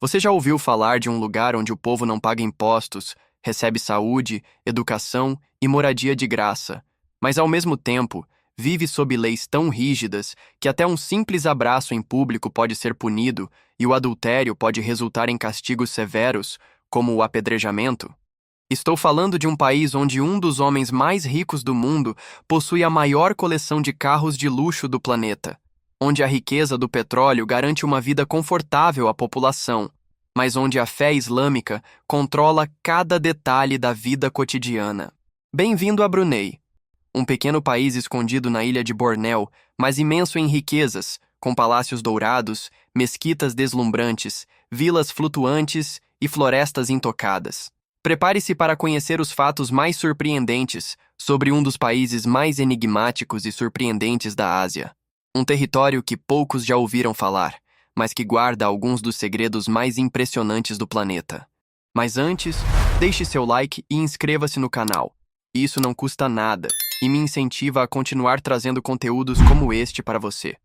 Você já ouviu falar de um lugar onde o povo não paga impostos, recebe saúde, educação e moradia de graça, mas ao mesmo tempo vive sob leis tão rígidas que até um simples abraço em público pode ser punido e o adultério pode resultar em castigos severos, como o apedrejamento? Estou falando de um país onde um dos homens mais ricos do mundo possui a maior coleção de carros de luxo do planeta, onde a riqueza do petróleo garante uma vida confortável à população, mas onde a fé islâmica controla cada detalhe da vida cotidiana. Bem-vindo a Brunei, um pequeno país escondido na ilha de Bornéu, mas imenso em riquezas, com palácios dourados, mesquitas deslumbrantes, vilas flutuantes e florestas intocadas. Prepare-se para conhecer os fatos mais surpreendentes sobre um dos países mais enigmáticos e surpreendentes da Ásia. Um território que poucos já ouviram falar, mas que guarda alguns dos segredos mais impressionantes do planeta. Mas antes, deixe seu like e inscreva-se no canal. Isso não custa nada e me incentiva a continuar trazendo conteúdos como este para você.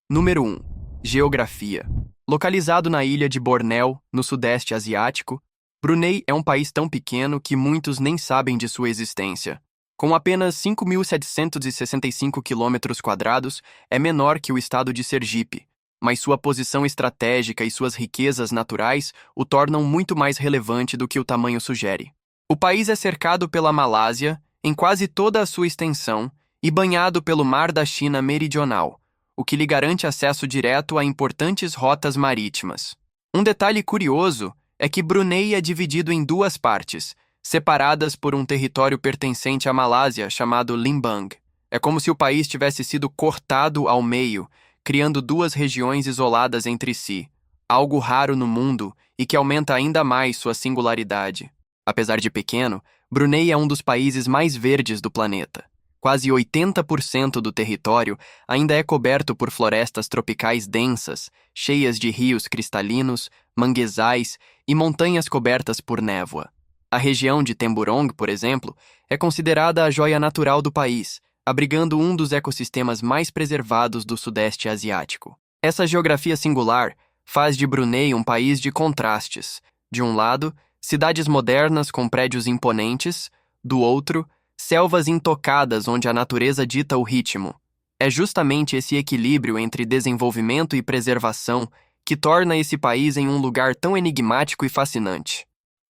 Número 1. Geografia. Localizado na ilha de Bornéu, no Sudeste Asiático, Brunei é um país tão pequeno que muitos nem sabem de sua existência. Com apenas 5.765 km², é menor que o estado de Sergipe, mas sua posição estratégica e suas riquezas naturais o tornam muito mais relevante do que o tamanho sugere. O país é cercado pela Malásia em quase toda a sua extensão e banhado pelo Mar da China Meridional, o que lhe garante acesso direto a importantes rotas marítimas. Um detalhe curioso é que Brunei é dividido em duas partes, separadas por um território pertencente à Malásia chamado Limbang. É como se o país tivesse sido cortado ao meio, criando duas regiões isoladas entre si, algo raro no mundo e que aumenta ainda mais sua singularidade. Apesar de pequeno, Brunei é um dos países mais verdes do planeta. Quase 80% do território ainda é coberto por florestas tropicais densas, cheias de rios cristalinos, manguezais e montanhas cobertas por névoa. A região de Temburong, por exemplo, é considerada a joia natural do país, abrigando um dos ecossistemas mais preservados do Sudeste Asiático. Essa geografia singular faz de Brunei um país de contrastes. De um lado, cidades modernas com prédios imponentes, do outro, selvas intocadas onde a natureza dita o ritmo. É justamente esse equilíbrio entre desenvolvimento e preservação que torna esse país em um lugar tão enigmático e fascinante.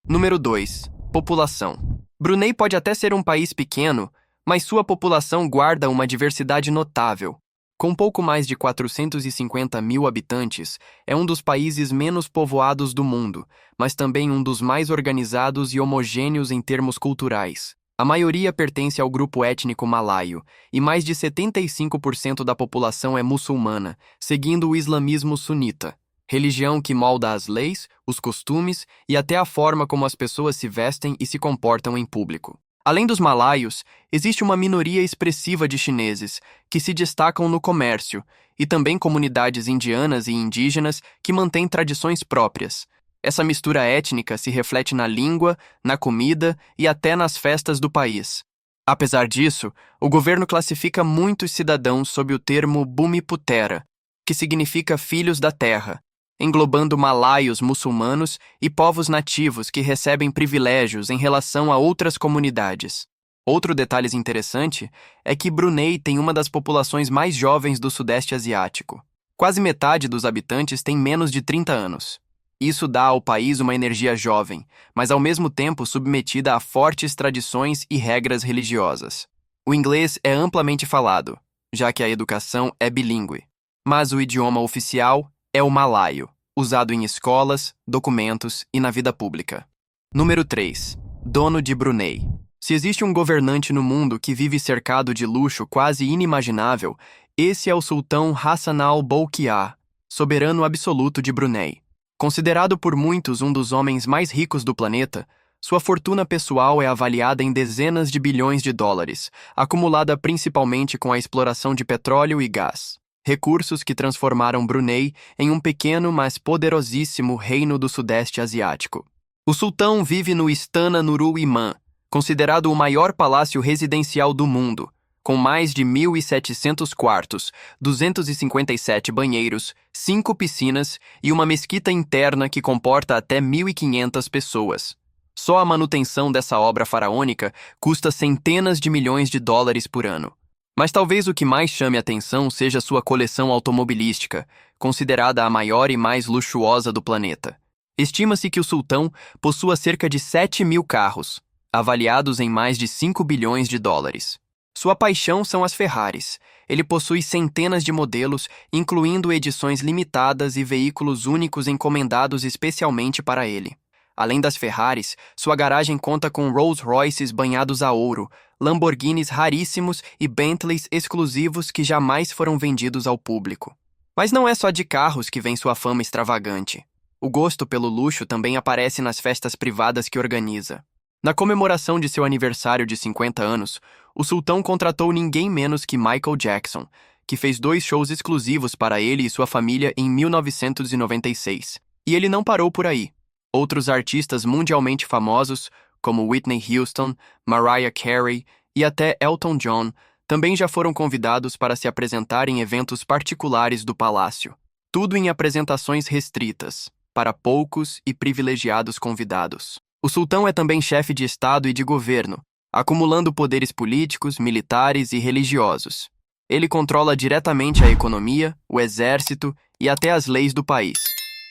Número 2. População. Brunei pode até ser um país pequeno, mas sua população guarda uma diversidade notável. Com pouco mais de 450 mil habitantes, é um dos países menos povoados do mundo, mas também um dos mais organizados e homogêneos em termos culturais. A maioria pertence ao grupo étnico malaio, e mais de 75% da população é muçulmana, seguindo o islamismo sunita, religião que molda as leis, os costumes e até a forma como as pessoas se vestem e se comportam em público. Além dos malaios, existe uma minoria expressiva de chineses, que se destacam no comércio, e também comunidades indianas e indígenas que mantêm tradições próprias. Essa mistura étnica se reflete na língua, na comida e até nas festas do país. Apesar disso, o governo classifica muitos cidadãos sob o termo Bumiputera, que significa filhos da terra, englobando malaios muçulmanos e povos nativos que recebem privilégios em relação a outras comunidades. Outro detalhe interessante é que Brunei tem uma das populações mais jovens do Sudeste Asiático. Quase metade dos habitantes tem menos de 30 anos. Isso dá ao país uma energia jovem, mas ao mesmo tempo submetida a fortes tradições e regras religiosas. O inglês é amplamente falado, já que a educação é bilíngue, mas o idioma oficial é o malaio, usado em escolas, documentos e na vida pública. Número 3. Dono de Brunei. Se existe um governante no mundo que vive cercado de luxo quase inimaginável, esse é o sultão Hassan al-Bolkiah, soberano absoluto de Brunei. Considerado por muitos um dos homens mais ricos do planeta, sua fortuna pessoal é avaliada em dezenas de bilhões de dólares, acumulada principalmente com a exploração de petróleo e gás. Recursos que transformaram Brunei em um pequeno, mas poderosíssimo reino do Sudeste Asiático. O sultão vive no Istana Nurul Iman, considerado o maior palácio residencial do mundo, com mais de 1.700 quartos, 257 banheiros, 5 piscinas e uma mesquita interna que comporta até 1.500 pessoas. Só a manutenção dessa obra faraônica custa centenas de milhões de dólares por ano. Mas talvez o que mais chame a atenção seja sua coleção automobilística, considerada a maior e mais luxuosa do planeta. Estima-se que o sultão possua cerca de 7.000 carros, avaliados em mais de 5 bilhões de dólares. Sua paixão são as Ferraris. Ele possui centenas de modelos, incluindo edições limitadas e veículos únicos encomendados especialmente para ele. Além das Ferraris, sua garagem conta com Rolls-Royces banhados a ouro, Lamborghinis raríssimos e Bentleys exclusivos que jamais foram vendidos ao público. Mas não é só de carros que vem sua fama extravagante. O gosto pelo luxo também aparece nas festas privadas que organiza. Na comemoração de seu aniversário de 50 anos, o sultão contratou ninguém menos que Michael Jackson, que fez 2 shows exclusivos para ele e sua família em 1996. E ele não parou por aí. Outros artistas mundialmente famosos, como Whitney Houston, Mariah Carey e até Elton John, também já foram convidados para se apresentar em eventos particulares do palácio. Tudo em apresentações restritas, para poucos e privilegiados convidados. O sultão é também chefe de Estado e de governo, acumulando poderes políticos, militares e religiosos. Ele controla diretamente a economia, o exército e até as leis do país.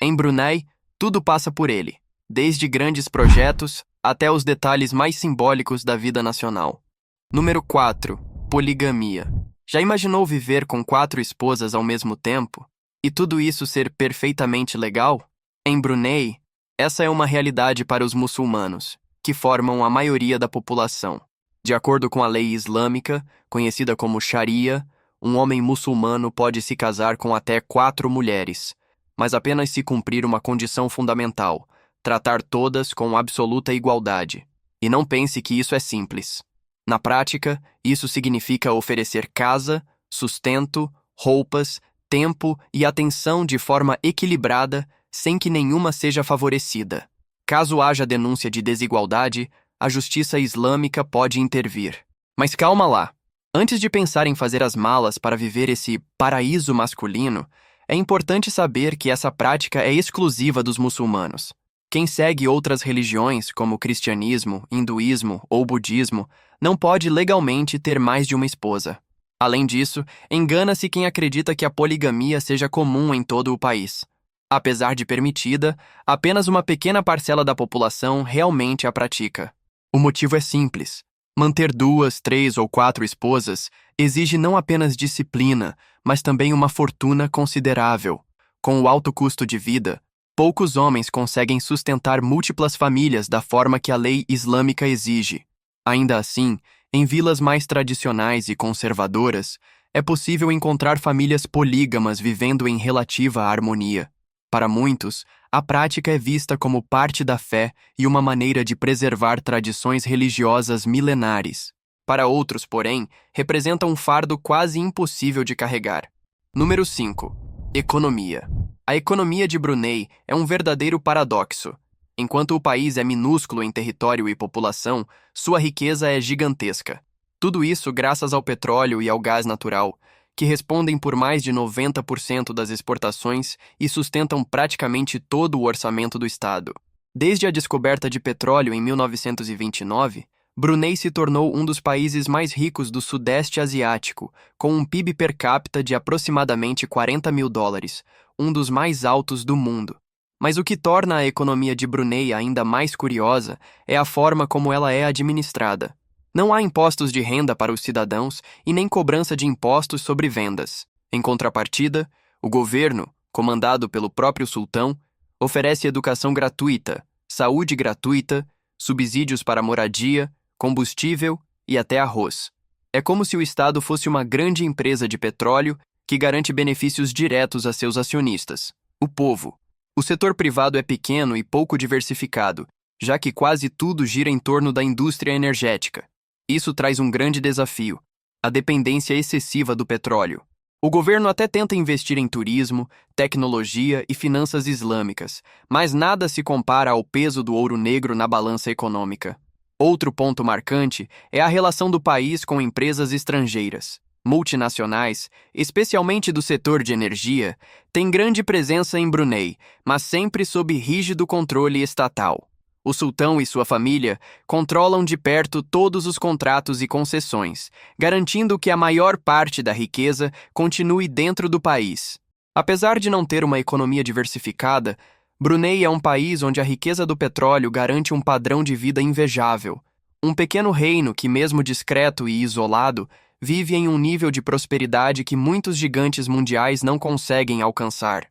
Em Brunei, tudo passa por ele, desde grandes projetos até os detalhes mais simbólicos da vida nacional. Número 4. Poligamia. Já imaginou viver com 4 esposas ao mesmo tempo? E tudo isso ser perfeitamente legal? Em Brunei, essa é uma realidade para os muçulmanos, que formam a maioria da população. De acordo com a lei islâmica, conhecida como Sharia, um homem muçulmano pode se casar com até 4 mulheres, mas apenas se cumprir uma condição fundamental: tratar todas com absoluta igualdade. E não pense que isso é simples. Na prática, isso significa oferecer casa, sustento, roupas, tempo e atenção de forma equilibrada, sem que nenhuma seja favorecida. Caso haja denúncia de desigualdade, a justiça islâmica pode intervir. Mas calma lá. Antes de pensar em fazer as malas para viver esse paraíso masculino, é importante saber que essa prática é exclusiva dos muçulmanos. Quem segue outras religiões, como o cristianismo, hinduísmo ou budismo, não pode legalmente ter mais de uma esposa. Além disso, engana-se quem acredita que a poligamia seja comum em todo o país. Apesar de permitida, apenas uma pequena parcela da população realmente a pratica. O motivo é simples. Manter 2, 3 ou 4 esposas exige não apenas disciplina, mas também uma fortuna considerável. Com o alto custo de vida, poucos homens conseguem sustentar múltiplas famílias da forma que a lei islâmica exige. Ainda assim, em vilas mais tradicionais e conservadoras, é possível encontrar famílias polígamas vivendo em relativa harmonia. Para muitos, a prática é vista como parte da fé e uma maneira de preservar tradições religiosas milenares. Para outros, porém, representa um fardo quase impossível de carregar. Número 5. Economia. A economia de Brunei é um verdadeiro paradoxo. Enquanto o país é minúsculo em território e população, sua riqueza é gigantesca. Tudo isso graças ao petróleo e ao gás natural, que respondem por mais de 90% das exportações e sustentam praticamente todo o orçamento do Estado. Desde a descoberta de petróleo em 1929, Brunei se tornou um dos países mais ricos do Sudeste Asiático, com um PIB per capita de aproximadamente 40 mil dólares, um dos mais altos do mundo. Mas o que torna a economia de Brunei ainda mais curiosa é a forma como ela é administrada. Não há impostos de renda para os cidadãos e nem cobrança de impostos sobre vendas. Em contrapartida, o governo, comandado pelo próprio sultão, oferece educação gratuita, saúde gratuita, subsídios para moradia, combustível e até arroz. É como se o Estado fosse uma grande empresa de petróleo que garante benefícios diretos a seus acionistas, o povo. O setor privado é pequeno e pouco diversificado, já que quase tudo gira em torno da indústria energética. Isso traz um grande desafio: a dependência excessiva do petróleo. O governo até tenta investir em turismo, tecnologia e finanças islâmicas, mas nada se compara ao peso do ouro negro na balança econômica. Outro ponto marcante é a relação do país com empresas estrangeiras. Multinacionais, especialmente do setor de energia, têm grande presença em Brunei, mas sempre sob rígido controle estatal. O sultão e sua família controlam de perto todos os contratos e concessões, garantindo que a maior parte da riqueza continue dentro do país. Apesar de não ter uma economia diversificada, Brunei é um país onde a riqueza do petróleo garante um padrão de vida invejável. Um pequeno reino que, mesmo discreto e isolado, vive em um nível de prosperidade que muitos gigantes mundiais não conseguem alcançar.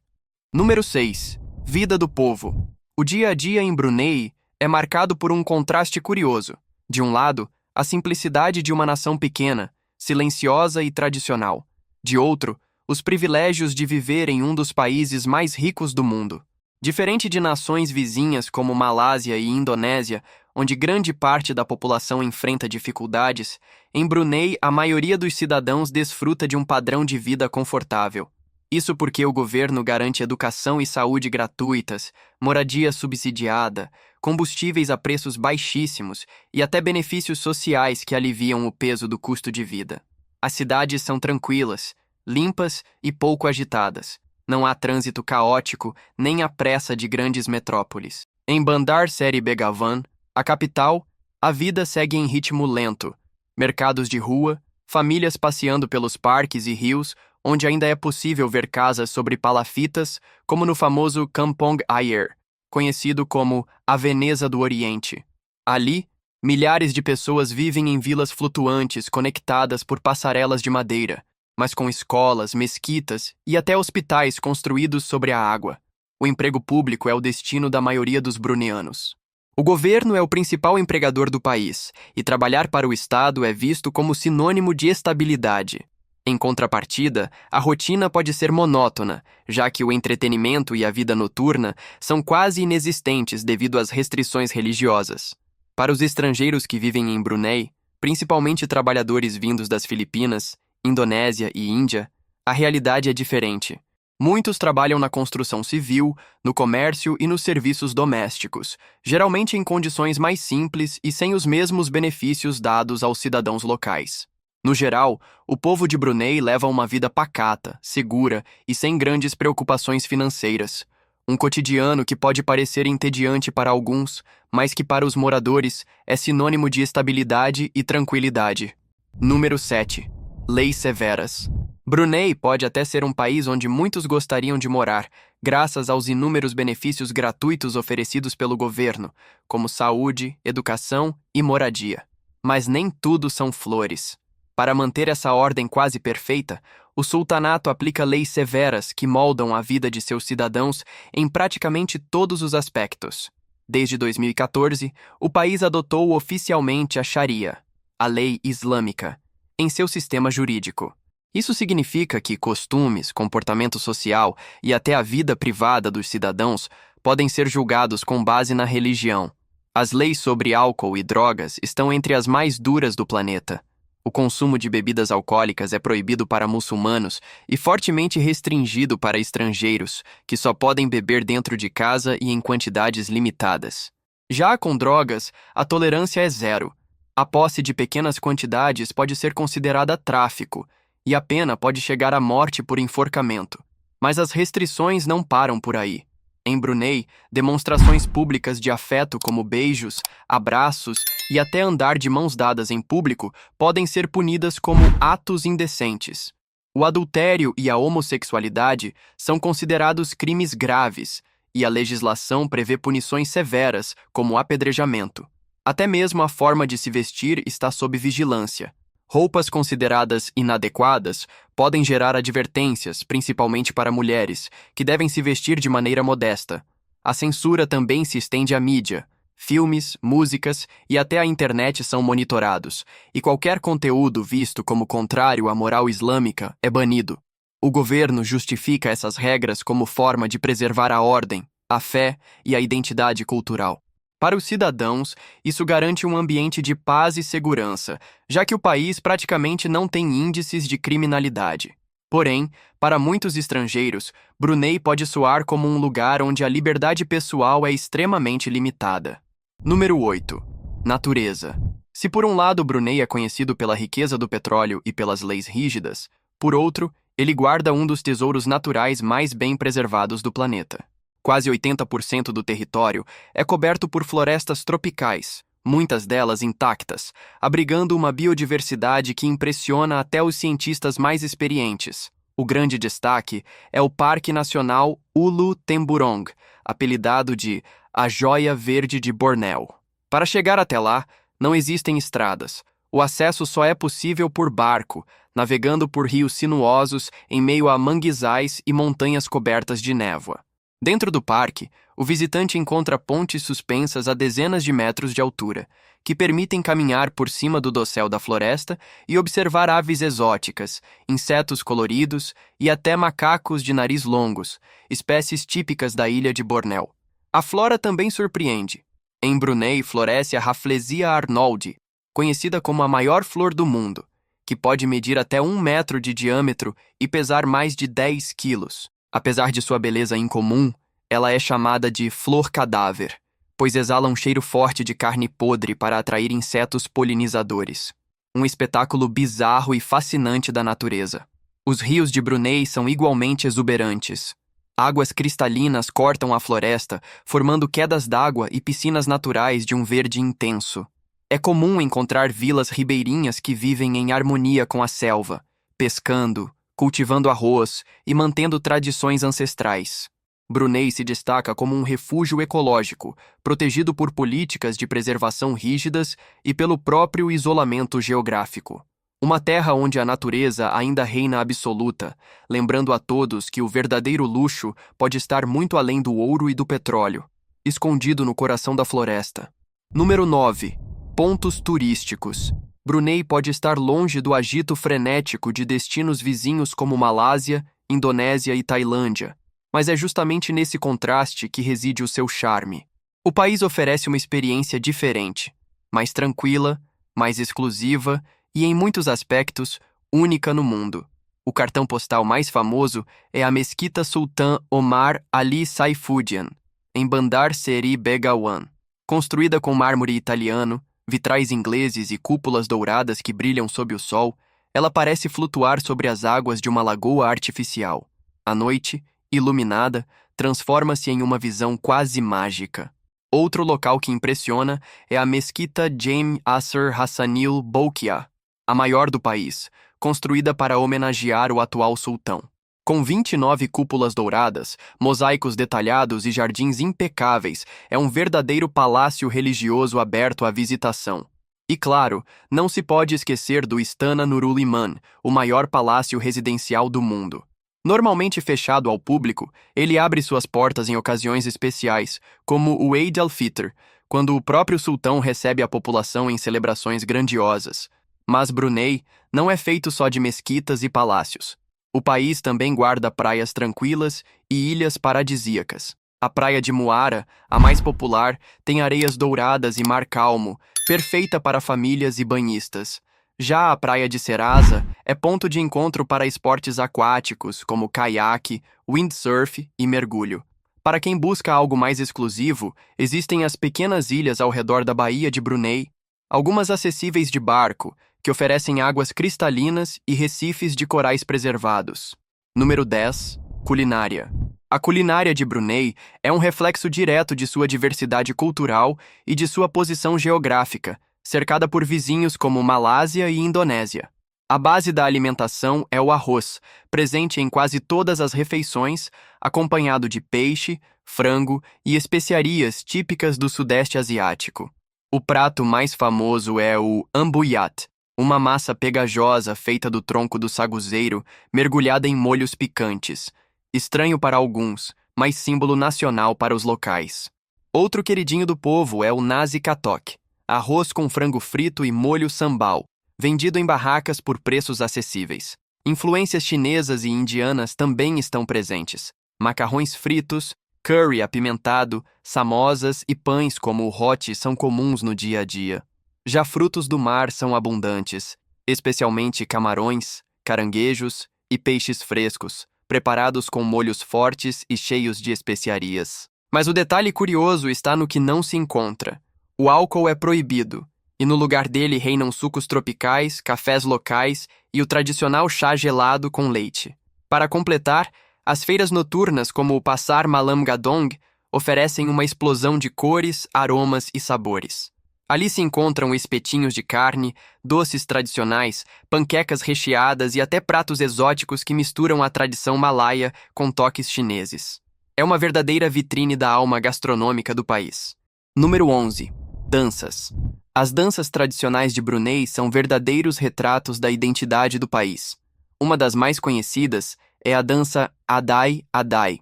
Número 6. Vida do povo. O dia a dia em Brunei é marcado por um contraste curioso. De um lado, a simplicidade de uma nação pequena, silenciosa e tradicional. De outro, os privilégios de viver em um dos países mais ricos do mundo. Diferente de nações vizinhas como Malásia e Indonésia, onde grande parte da população enfrenta dificuldades, em Brunei a maioria dos cidadãos desfruta de um padrão de vida confortável. Isso porque o governo garante educação e saúde gratuitas, moradia subsidiada, combustíveis a preços baixíssimos e até benefícios sociais que aliviam o peso do custo de vida. As cidades são tranquilas, limpas e pouco agitadas. Não há trânsito caótico nem a pressa de grandes metrópoles. Em Bandar Seri Begawan, a capital, a vida segue em ritmo lento. Mercados de rua, famílias passeando pelos parques e rios, onde ainda é possível ver casas sobre palafitas, como no famoso Kampong Ayer, conhecido como a Veneza do Oriente. Ali, milhares de pessoas vivem em vilas flutuantes conectadas por passarelas de madeira, mas com escolas, mesquitas e até hospitais construídos sobre a água. O emprego público é o destino da maioria dos bruneianos. O governo é o principal empregador do país, e trabalhar para o Estado é visto como sinônimo de estabilidade. Em contrapartida, a rotina pode ser monótona, já que o entretenimento e a vida noturna são quase inexistentes devido às restrições religiosas. Para os estrangeiros que vivem em Brunei, principalmente trabalhadores vindos das Filipinas, Indonésia e Índia, a realidade é diferente. Muitos trabalham na construção civil, no comércio e nos serviços domésticos, geralmente em condições mais simples e sem os mesmos benefícios dados aos cidadãos locais. No geral, o povo de Brunei leva uma vida pacata, segura e sem grandes preocupações financeiras. Um cotidiano que pode parecer entediante para alguns, mas que para os moradores é sinônimo de estabilidade e tranquilidade. Número 7. Leis severas. Brunei pode até ser um país onde muitos gostariam de morar, graças aos inúmeros benefícios gratuitos oferecidos pelo governo, como saúde, educação e moradia. Mas nem tudo são flores. Para manter essa ordem quase perfeita, o sultanato aplica leis severas que moldam a vida de seus cidadãos em praticamente todos os aspectos. Desde 2014, o país adotou oficialmente a Sharia, a lei islâmica, em seu sistema jurídico. Isso significa que costumes, comportamento social e até a vida privada dos cidadãos podem ser julgados com base na religião. As leis sobre álcool e drogas estão entre as mais duras do planeta. O consumo de bebidas alcoólicas é proibido para muçulmanos e fortemente restringido para estrangeiros, que só podem beber dentro de casa e em quantidades limitadas. Já com drogas, a tolerância é zero. A posse de pequenas quantidades pode ser considerada tráfico, e a pena pode chegar à morte por enforcamento. Mas as restrições não param por aí. Em Brunei, demonstrações públicas de afeto como beijos, abraços e até andar de mãos dadas em público podem ser punidas como atos indecentes. O adultério e a homossexualidade são considerados crimes graves, e a legislação prevê punições severas, como apedrejamento. Até mesmo a forma de se vestir está sob vigilância. Roupas consideradas inadequadas podem gerar advertências, principalmente para mulheres, que devem se vestir de maneira modesta. A censura também se estende à mídia. Filmes, músicas e até a internet são monitorados, e qualquer conteúdo visto como contrário à moral islâmica é banido. O governo justifica essas regras como forma de preservar a ordem, a fé e a identidade cultural. Para os cidadãos, isso garante um ambiente de paz e segurança, já que o país praticamente não tem índices de criminalidade. Porém, para muitos estrangeiros, Brunei pode soar como um lugar onde a liberdade pessoal é extremamente limitada. Número 8. Natureza. Se por um lado Brunei é conhecido pela riqueza do petróleo e pelas leis rígidas, por outro, ele guarda um dos tesouros naturais mais bem preservados do planeta. Quase 80% do território é coberto por florestas tropicais, muitas delas intactas, abrigando uma biodiversidade que impressiona até os cientistas mais experientes. O grande destaque é o Parque Nacional Ulu Temburong, apelidado de a Joia Verde de Bornéu. Para chegar até lá, não existem estradas. O acesso só é possível por barco, navegando por rios sinuosos em meio a manguezais e montanhas cobertas de névoa. Dentro do parque, o visitante encontra pontes suspensas a dezenas de metros de altura, que permitem caminhar por cima do dossel da floresta e observar aves exóticas, insetos coloridos e até macacos de nariz longos, espécies típicas da ilha de Bornéu. A flora também surpreende. Em Brunei floresce a Rafflesia arnoldi, conhecida como a maior flor do mundo, que pode medir até 1 metro de diâmetro e pesar mais de 10 quilos. Apesar de sua beleza incomum, ela é chamada de flor cadáver, pois exala um cheiro forte de carne podre para atrair insetos polinizadores. Um espetáculo bizarro e fascinante da natureza. Os rios de Brunei são igualmente exuberantes. Águas cristalinas cortam a floresta, formando quedas d'água e piscinas naturais de um verde intenso. É comum encontrar vilas ribeirinhas que vivem em harmonia com a selva, pescando, cultivando arroz e mantendo tradições ancestrais. Brunei se destaca como um refúgio ecológico, protegido por políticas de preservação rígidas e pelo próprio isolamento geográfico. Uma terra onde a natureza ainda reina absoluta, lembrando a todos que o verdadeiro luxo pode estar muito além do ouro e do petróleo, escondido no coração da floresta. Número 9. Pontos turísticos. Brunei pode estar longe do agito frenético de destinos vizinhos como Malásia, Indonésia e Tailândia, mas é justamente nesse contraste que reside o seu charme. O país oferece uma experiência diferente, mais tranquila, mais exclusiva e, em muitos aspectos, única no mundo. O cartão postal mais famoso é a Mesquita Sultan Omar Ali Saifudian, em Bandar Seri Begawan. Construída com mármore italiano, vitrais ingleses e cúpulas douradas que brilham sob o sol, ela parece flutuar sobre as águas de uma lagoa artificial. À noite, iluminada, transforma-se em uma visão quase mágica. Outro local que impressiona é a Mesquita Jame Asr Hassanil Bolkiah, a maior do país, construída para homenagear o atual sultão. Com 29 cúpulas douradas, mosaicos detalhados e jardins impecáveis, é um verdadeiro palácio religioso aberto à visitação. E claro, não se pode esquecer do Istana Nurul Iman, o maior palácio residencial do mundo. Normalmente fechado ao público, ele abre suas portas em ocasiões especiais, como o Eid al-Fitr, quando o próprio sultão recebe a população em celebrações grandiosas. Mas Brunei não é feito só de mesquitas e palácios. O país também guarda praias tranquilas e ilhas paradisíacas. A praia de Muara, a mais popular, tem areias douradas e mar calmo, perfeita para famílias e banhistas. Já a praia de Serasa é ponto de encontro para esportes aquáticos, como caiaque, windsurf e mergulho. Para quem busca algo mais exclusivo, existem as pequenas ilhas ao redor da Baía de Brunei, algumas acessíveis de barco, que oferecem águas cristalinas e recifes de corais preservados. Número 10. Culinária. A culinária de Brunei é um reflexo direto de sua diversidade cultural e de sua posição geográfica, cercada por vizinhos como Malásia e Indonésia. A base da alimentação é o arroz, presente em quase todas as refeições, acompanhado de peixe, frango e especiarias típicas do Sudeste Asiático. O prato mais famoso é o ambuyat, uma massa pegajosa feita do tronco do saguzeiro, mergulhada em molhos picantes. Estranho para alguns, mas símbolo nacional para os locais. Outro queridinho do povo é o nasi katok, arroz com frango frito e molho sambal, vendido em barracas por preços acessíveis. Influências chinesas e indianas também estão presentes. Macarrões fritos, curry apimentado, samosas e pães como o hot são comuns no dia a dia. Já frutos do mar são abundantes, especialmente camarões, caranguejos e peixes frescos, preparados com molhos fortes e cheios de especiarias. Mas o detalhe curioso está no que não se encontra: O álcool é proibido, e no lugar dele reinam sucos tropicais, cafés locais e o tradicional chá gelado com leite. Para completar, as feiras noturnas como o Pasar Malam Gadong oferecem uma explosão de cores, aromas e sabores. Ali se encontram espetinhos de carne, doces tradicionais, panquecas recheadas e até pratos exóticos que misturam a tradição malaia com toques chineses. É uma verdadeira vitrine da alma gastronômica do país. Número 11. Danças. As danças tradicionais de Brunei são verdadeiros retratos da identidade do país. Uma das mais conhecidas é a dança Adai Adai,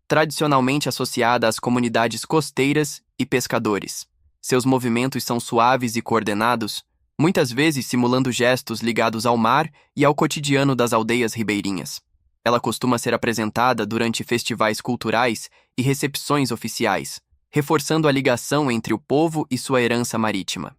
tradicionalmente associada às comunidades costeiras e pescadores. Seus movimentos são suaves e coordenados, muitas vezes simulando gestos ligados ao mar e ao cotidiano das aldeias ribeirinhas. Ela costuma ser apresentada durante festivais culturais e recepções oficiais, reforçando a ligação entre o povo e sua herança marítima.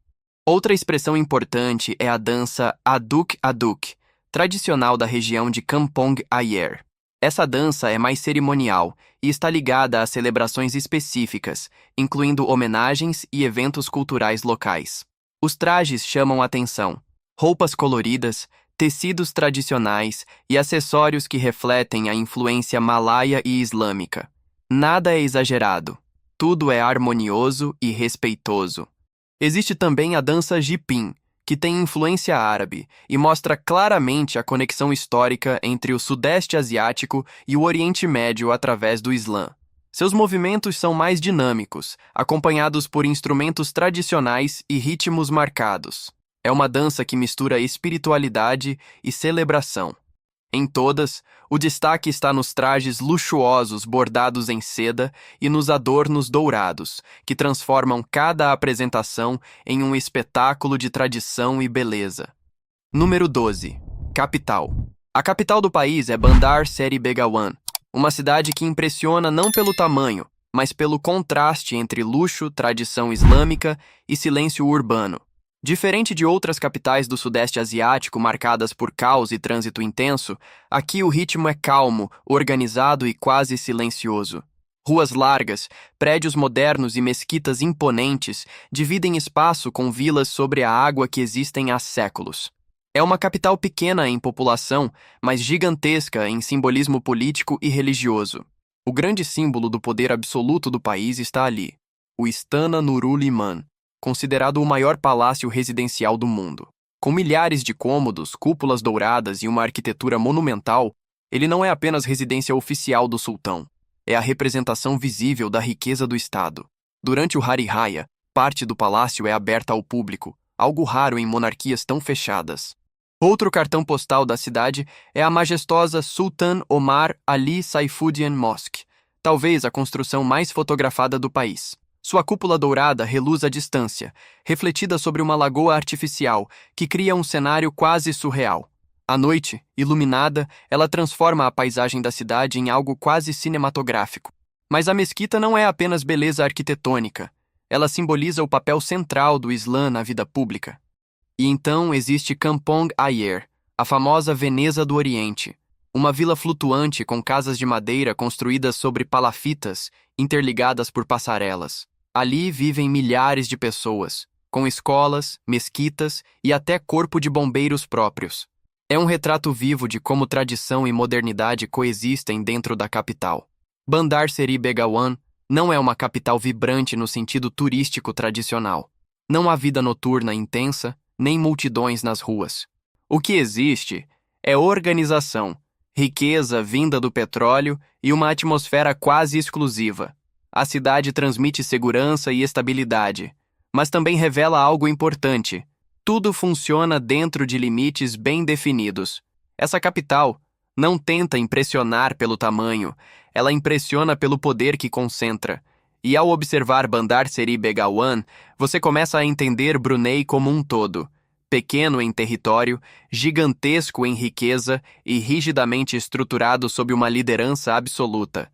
Outra expressão importante é a dança Aduk Aduk, tradicional da região de Kampong Ayer. Essa dança é mais cerimonial e está ligada a celebrações específicas, incluindo homenagens e eventos culturais locais. Os trajes chamam a atenção. Roupas coloridas, tecidos tradicionais e acessórios que refletem a influência malaia e islâmica. Nada é exagerado. Tudo é harmonioso e respeitoso. Existe também a dança Jipin, que tem influência árabe e mostra claramente a conexão histórica entre o Sudeste Asiático e o Oriente Médio através do Islã. Seus movimentos são mais dinâmicos, acompanhados por instrumentos tradicionais e ritmos marcados. É uma dança que mistura espiritualidade e celebração. Em todas, o destaque está nos trajes luxuosos bordados em seda e nos adornos dourados, que transformam cada apresentação em um espetáculo de tradição e beleza. Número 12. Capital. A capital do país é Bandar Seri Begawan, uma cidade que impressiona não pelo tamanho, mas pelo contraste entre luxo, tradição islâmica e silêncio urbano. Diferente de outras capitais do Sudeste Asiático marcadas por caos e trânsito intenso, aqui o ritmo é calmo, organizado e quase silencioso. Ruas largas, prédios modernos e mesquitas imponentes dividem espaço com vilas sobre a água que existem há séculos. É uma capital pequena em população, mas gigantesca em simbolismo político e religioso. O grande símbolo do poder absoluto do país está ali, o Istana Nurul Iman, considerado o maior palácio residencial do mundo. Com milhares de cômodos, cúpulas douradas e uma arquitetura monumental, ele não é apenas residência oficial do sultão. É a representação visível da riqueza do Estado. Durante o Hari Raya, parte do palácio é aberta ao público, algo raro em monarquias tão fechadas. Outro cartão postal da cidade é a majestosa Sultan Omar Ali Saifuddin Mosque, talvez a construção mais fotografada do país. Sua cúpula dourada reluz à distância, refletida sobre uma lagoa artificial que cria um cenário quase surreal. À noite, iluminada, ela transforma a paisagem da cidade em algo quase cinematográfico. Mas a mesquita não é apenas beleza arquitetônica. Ela simboliza o papel central do Islã na vida pública. E então existe Kampong Ayer, a famosa Veneza do Oriente, uma vila flutuante com casas de madeira construídas sobre palafitas, interligadas por passarelas. Ali vivem milhares de pessoas, com escolas, mesquitas e até corpo de bombeiros próprios. É um retrato vivo de como tradição e modernidade coexistem dentro da capital. Bandar Seri Begawan não é uma capital vibrante no sentido turístico tradicional. Não há vida noturna intensa, nem multidões nas ruas. O que existe é organização, riqueza vinda do petróleo e uma atmosfera quase exclusiva. A cidade transmite segurança e estabilidade, mas também revela algo importante. Tudo funciona dentro de limites bem definidos. Essa capital não tenta impressionar pelo tamanho, ela impressiona pelo poder que concentra. E ao observar Bandar Seri Begawan, você começa a entender Brunei como um todo. Pequeno em território, gigantesco em riqueza e rigidamente estruturado sob uma liderança absoluta.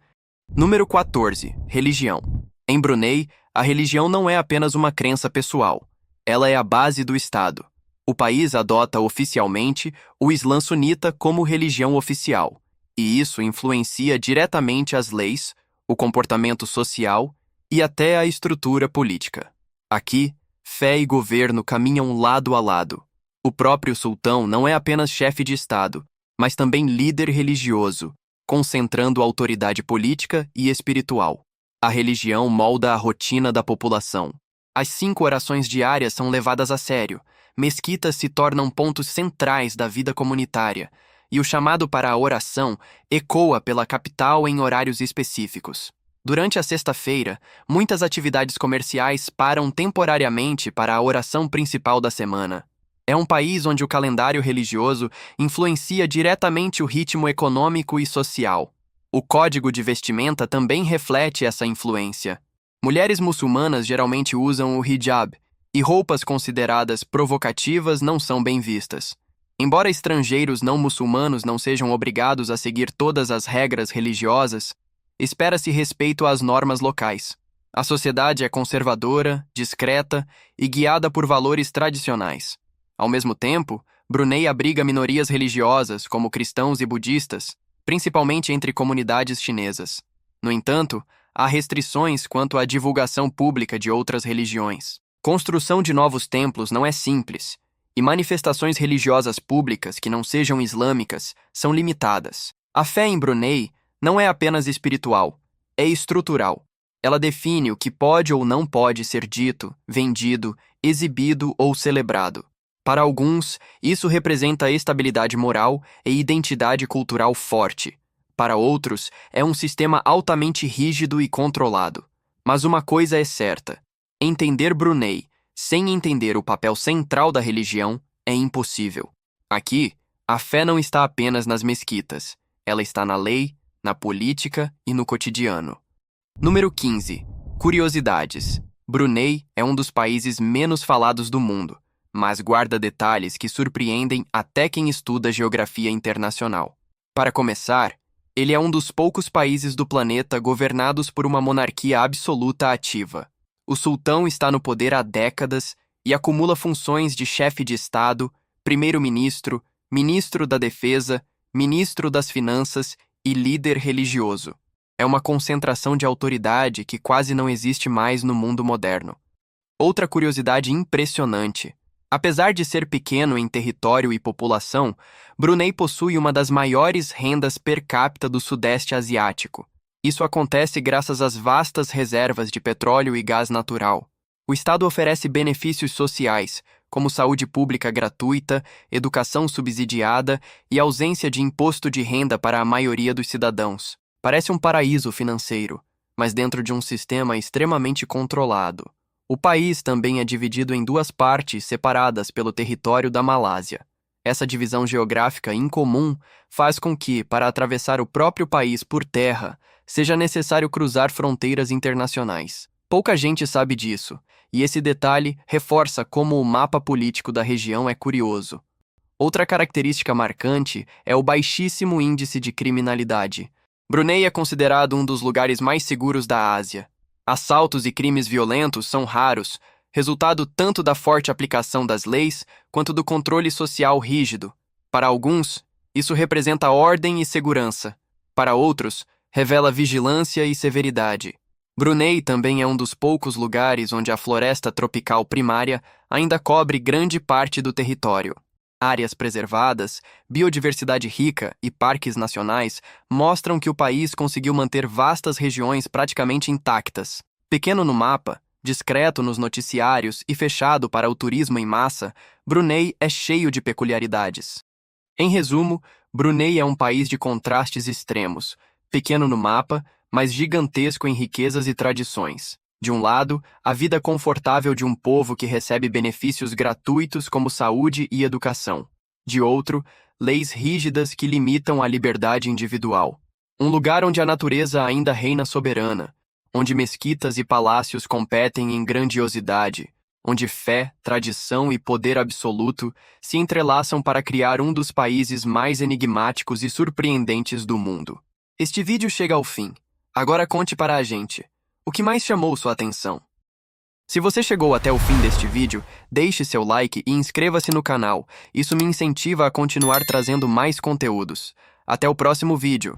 Número 14. Religião. Em Brunei, a religião não é apenas uma crença pessoal. Ela é a base do Estado. O país adota oficialmente o Islã sunita como religião oficial, e isso influencia diretamente as leis, o comportamento social e até a estrutura política. Aqui, fé e governo caminham lado a lado. O próprio sultão não é apenas chefe de Estado, mas também líder religioso, concentrando autoridade política e espiritual. A religião molda a rotina da população. As 5 orações diárias são levadas a sério, mesquitas se tornam pontos centrais da vida comunitária, e o chamado para a oração ecoa pela capital em horários específicos. Durante a sexta-feira, muitas atividades comerciais param temporariamente para a oração principal da semana. É um país onde o calendário religioso influencia diretamente o ritmo econômico e social. O código de vestimenta também reflete essa influência. Mulheres muçulmanas geralmente usam o hijab, e roupas consideradas provocativas não são bem vistas. Embora estrangeiros não muçulmanos não sejam obrigados a seguir todas as regras religiosas, espera-se respeito às normas locais. A sociedade é conservadora, discreta e guiada por valores tradicionais. Ao mesmo tempo, Brunei abriga minorias religiosas, como cristãos e budistas, principalmente entre comunidades chinesas. No entanto, há restrições quanto à divulgação pública de outras religiões. Construção de novos templos não é simples, e manifestações religiosas públicas que não sejam islâmicas são limitadas. A fé em Brunei não é apenas espiritual, é estrutural. Ela define o que pode ou não pode ser dito, vendido, exibido ou celebrado. Para alguns, isso representa estabilidade moral e identidade cultural forte. Para outros, é um sistema altamente rígido e controlado. Mas uma coisa é certa: entender Brunei sem entender o papel central da religião é impossível. Aqui, a fé não está apenas nas mesquitas. Ela está na lei, na política e no cotidiano. Número 15. Curiosidades. Brunei é um dos países menos falados do mundo, mas guarda detalhes que surpreendem até quem estuda geografia internacional. Para começar, ele é um dos poucos países do planeta governados por uma monarquia absoluta ativa. O sultão está no poder há décadas e acumula funções de chefe de Estado, primeiro-ministro, ministro da Defesa, ministro das Finanças e líder religioso. É uma concentração de autoridade que quase não existe mais no mundo moderno. Outra curiosidade impressionante: apesar de ser pequeno em território e população, Brunei possui uma das maiores rendas per capita do Sudeste Asiático. Isso acontece graças às vastas reservas de petróleo e gás natural. O Estado oferece benefícios sociais, como saúde pública gratuita, educação subsidiada e ausência de imposto de renda para a maioria dos cidadãos. Parece um paraíso financeiro, mas dentro de um sistema extremamente controlado. O país também é dividido em 2 partes separadas pelo território da Malásia. Essa divisão geográfica incomum faz com que, para atravessar o próprio país por terra, seja necessário cruzar fronteiras internacionais. Pouca gente sabe disso, e esse detalhe reforça como o mapa político da região é curioso. Outra característica marcante é o baixíssimo índice de criminalidade. Brunei é considerado um dos lugares mais seguros da Ásia. Assaltos e crimes violentos são raros, resultado tanto da forte aplicação das leis quanto do controle social rígido. Para alguns, isso representa ordem e segurança. Para outros, revela vigilância e severidade. Brunei também é um dos poucos lugares onde a floresta tropical primária ainda cobre grande parte do território. Áreas preservadas, biodiversidade rica e parques nacionais mostram que o país conseguiu manter vastas regiões praticamente intactas. Pequeno no mapa, discreto nos noticiários e fechado para o turismo em massa, Brunei é cheio de peculiaridades. Em resumo, Brunei é um país de contrastes extremos, pequeno no mapa, mas gigantesco em riquezas e tradições. De um lado, a vida confortável de um povo que recebe benefícios gratuitos como saúde e educação. De outro, leis rígidas que limitam a liberdade individual. Um lugar onde a natureza ainda reina soberana, onde mesquitas e palácios competem em grandiosidade, onde fé, tradição e poder absoluto se entrelaçam para criar um dos países mais enigmáticos e surpreendentes do mundo. Este vídeo chega ao fim. Agora conte para a gente: o que mais chamou sua atenção? Se você chegou até o fim deste vídeo, deixe seu like e inscreva-se no canal. Isso me incentiva a continuar trazendo mais conteúdos. Até o próximo vídeo.